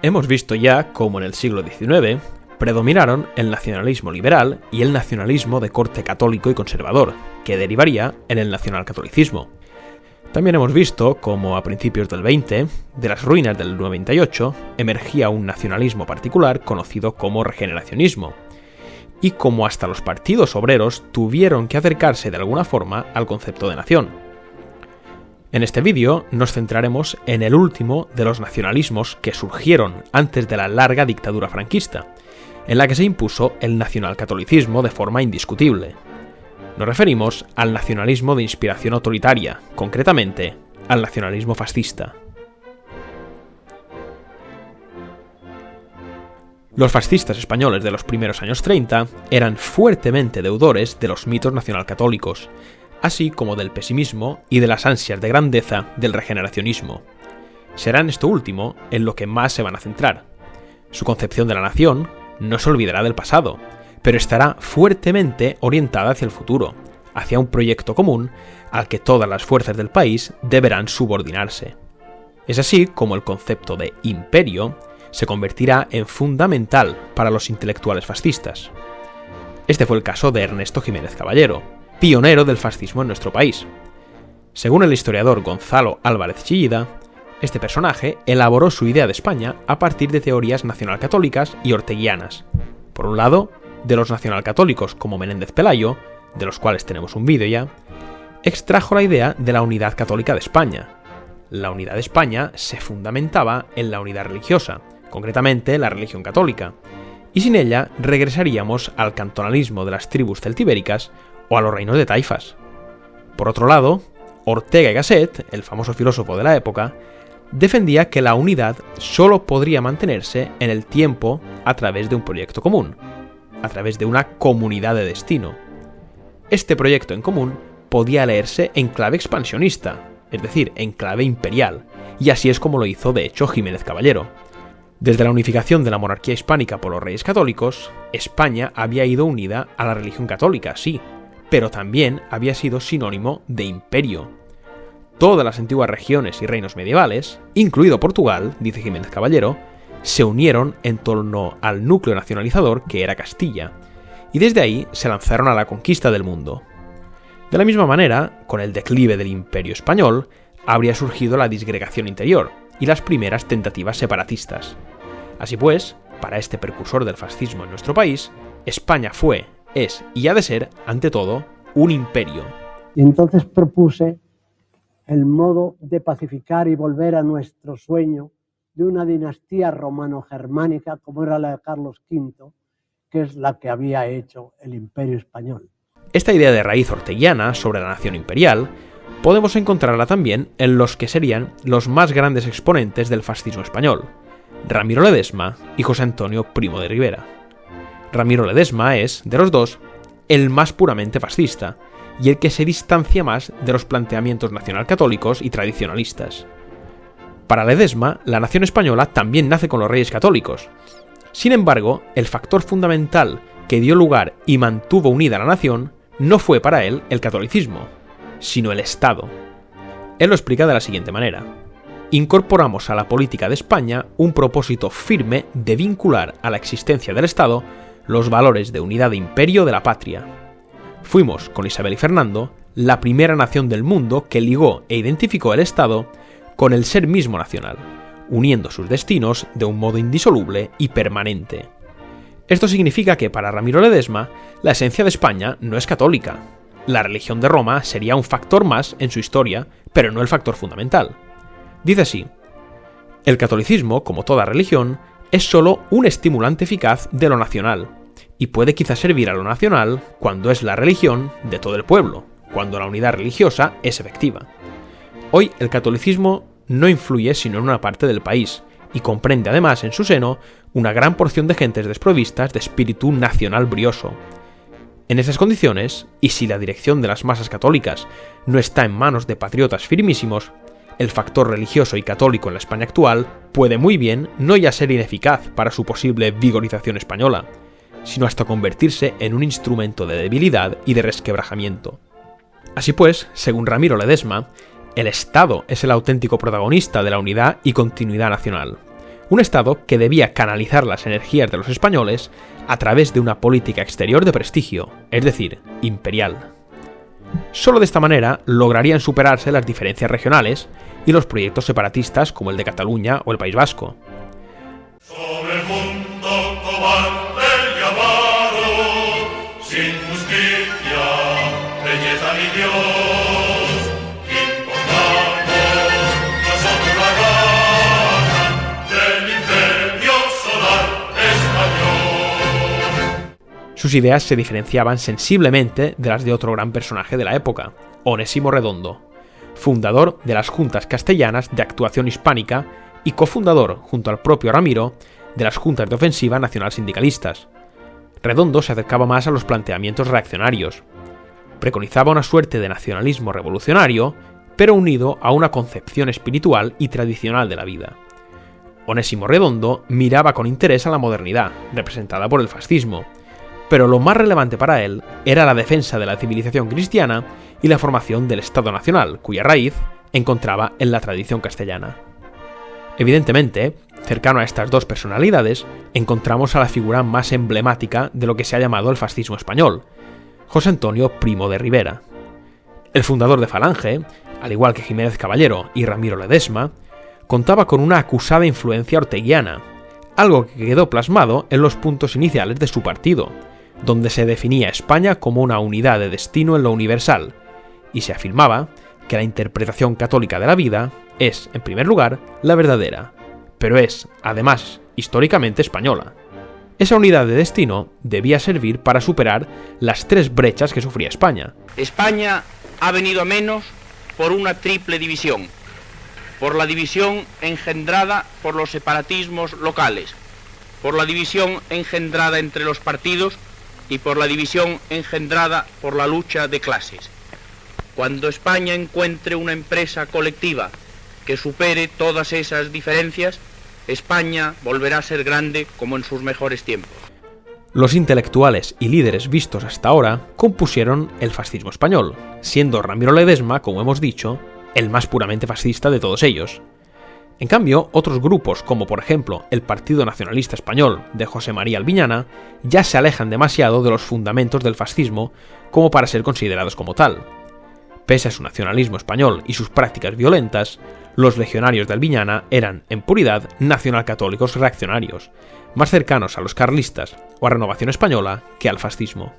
Hemos visto ya cómo en el siglo XIX predominaron el nacionalismo liberal y el nacionalismo de corte católico y conservador, que derivaría en el nacionalcatolicismo. También hemos visto cómo a principios del 20, de las ruinas del 98, emergía un nacionalismo particular conocido como regeneracionismo, y cómo hasta los partidos obreros tuvieron que acercarse de alguna forma al concepto de nación. En este vídeo nos centraremos en el último de los nacionalismos que surgieron antes de la larga dictadura franquista, en la que se impuso el nacionalcatolicismo de forma indiscutible. Nos referimos al nacionalismo de inspiración autoritaria, concretamente al nacionalismo fascista. Los fascistas españoles de los primeros años 30 eran fuertemente deudores de los mitos nacionalcatólicos, así como del pesimismo y de las ansias de grandeza del regeneracionismo. Será en esto último en lo que más se van a centrar. Su concepción de la nación no se olvidará del pasado, pero estará fuertemente orientada hacia el futuro, hacia un proyecto común al que todas las fuerzas del país deberán subordinarse. Es así como el concepto de imperio se convertirá en fundamental para los intelectuales fascistas. Este fue el caso de Ernesto Jiménez Caballero, pionero del fascismo en nuestro país. Según el historiador Gonzalo Álvarez Chillida, este personaje elaboró su idea de España a partir de teorías nacionalcatólicas y orteguianas. Por un lado, de los nacionalcatólicos como Menéndez Pelayo, de los cuales tenemos un vídeo ya, extrajo la idea de la unidad católica de España. La unidad de España se fundamentaba en la unidad religiosa, concretamente la religión católica, y sin ella regresaríamos al cantonalismo de las tribus celtibéricas o a los reinos de taifas. Por otro lado, Ortega y Gasset, el famoso filósofo de la época, defendía que la unidad solo podría mantenerse en el tiempo a través de un proyecto común, a través de una comunidad de destino. Este proyecto en común podía leerse en clave expansionista, es decir, en clave imperial, y así es como lo hizo de hecho Jiménez Caballero. Desde la unificación de la monarquía hispánica por los reyes católicos, España había ido unida a la religión católica, sí, pero también había sido sinónimo de imperio. Todas las antiguas regiones y reinos medievales, incluido Portugal, dice Jiménez Caballero, se unieron en torno al núcleo nacionalizador que era Castilla, y desde ahí se lanzaron a la conquista del mundo. De la misma manera, con el declive del Imperio español, habría surgido la disgregación interior y las primeras tentativas separatistas. Así pues, para este precursor del fascismo en nuestro país, España fue, es y ha de ser, ante todo, un imperio. Y entonces propuse el modo de pacificar y volver a nuestro sueño de una dinastía romano-germánica como era la de Carlos V, que es la que había hecho el Imperio Español. Esta idea de raíz orteguiana sobre la nación imperial podemos encontrarla también en los que serían los más grandes exponentes del fascismo español, Ramiro Ledesma y José Antonio Primo de Rivera. Ramiro Ledesma es, de los dos, el más puramente fascista y el que se distancia más de los planteamientos nacionalcatólicos y tradicionalistas. Para Ledesma, la nación española también nace con los reyes católicos. Sin embargo, el factor fundamental que dio lugar y mantuvo unida a la nación no fue para él el catolicismo, sino el Estado. Él lo explica de la siguiente manera: incorporamos a la política de España un propósito firme de vincular a la existencia del Estado los valores de unidad de imperio de la patria. Fuimos, con Isabel y Fernando, la primera nación del mundo que ligó e identificó el Estado con el ser mismo nacional, uniendo sus destinos de un modo indisoluble y permanente. Esto significa que para Ramiro Ledesma, la esencia de España no es católica. La religión de Roma sería un factor más en su historia, pero no el factor fundamental. Dice así: el catolicismo, como toda religión, es solo un estimulante eficaz de lo nacional, y puede quizás servir a lo nacional cuando es la religión de todo el pueblo, cuando la unidad religiosa es efectiva. Hoy el catolicismo no influye sino en una parte del país, y comprende además en su seno una gran porción de gentes desprovistas de espíritu nacional brioso. En esas condiciones, y si la dirección de las masas católicas no está en manos de patriotas firmísimos, el factor religioso y católico en la España actual puede muy bien no ya ser ineficaz para su posible vigorización española, sino hasta convertirse en un instrumento de debilidad y de resquebrajamiento. Así pues, según Ramiro Ledesma, el Estado es el auténtico protagonista de la unidad y continuidad nacional. Un Estado que debía canalizar las energías de los españoles a través de una política exterior de prestigio, es decir, imperial. Solo de esta manera lograrían superarse las diferencias regionales y los proyectos separatistas como el de Cataluña o el País Vasco. Sobre el mundo cobarde llamado, sin justicia, belleza ni Dios, importamos nosotros la gana del imperio solar español. Sus ideas se diferenciaban sensiblemente de las de otro gran personaje de la época, Onésimo Redondo, fundador de las Juntas Castellanas de Actuación Hispánica y cofundador, junto al propio Ramiro, de las Juntas de Ofensiva Nacional Sindicalistas. Redondo se acercaba más a los planteamientos reaccionarios. Preconizaba una suerte de nacionalismo revolucionario, pero unido a una concepción espiritual y tradicional de la vida. Onésimo Redondo miraba con interés a la modernidad, representada por el fascismo, pero lo más relevante para él era la defensa de la civilización cristiana y la formación del Estado Nacional, cuya raíz encontraba en la tradición castellana. Evidentemente, cercano a estas dos personalidades, encontramos a la figura más emblemática de lo que se ha llamado el fascismo español, José Antonio Primo de Rivera. El fundador de Falange, al igual que Jiménez Caballero y Ramiro Ledesma, contaba con una acusada influencia orteguiana, algo que quedó plasmado en los puntos iniciales de su partido, donde se definía a España como una unidad de destino en lo universal, y se afirmaba que la interpretación católica de la vida es, en primer lugar, la verdadera, pero es, además, históricamente española. Esa unidad de destino debía servir para superar las tres brechas que sufría España. España ha venido a menos por una triple división: por la división engendrada por los separatismos locales, por la división engendrada entre los partidos y por la división engendrada por la lucha de clases. Cuando España encuentre una empresa colectiva que supere todas esas diferencias, España volverá a ser grande como en sus mejores tiempos. Los intelectuales y líderes vistos hasta ahora compusieron el fascismo español, siendo Ramiro Ledesma, como hemos dicho, el más puramente fascista de todos ellos. En cambio, otros grupos, como por ejemplo el Partido Nacionalista Español de José María Albiñana, ya se alejan demasiado de los fundamentos del fascismo como para ser considerados como tal. Pese a su nacionalismo español y sus prácticas violentas, los legionarios de Albiñana eran, en puridad, nacionalcatólicos reaccionarios, más cercanos a los carlistas o a Renovación Española que al fascismo.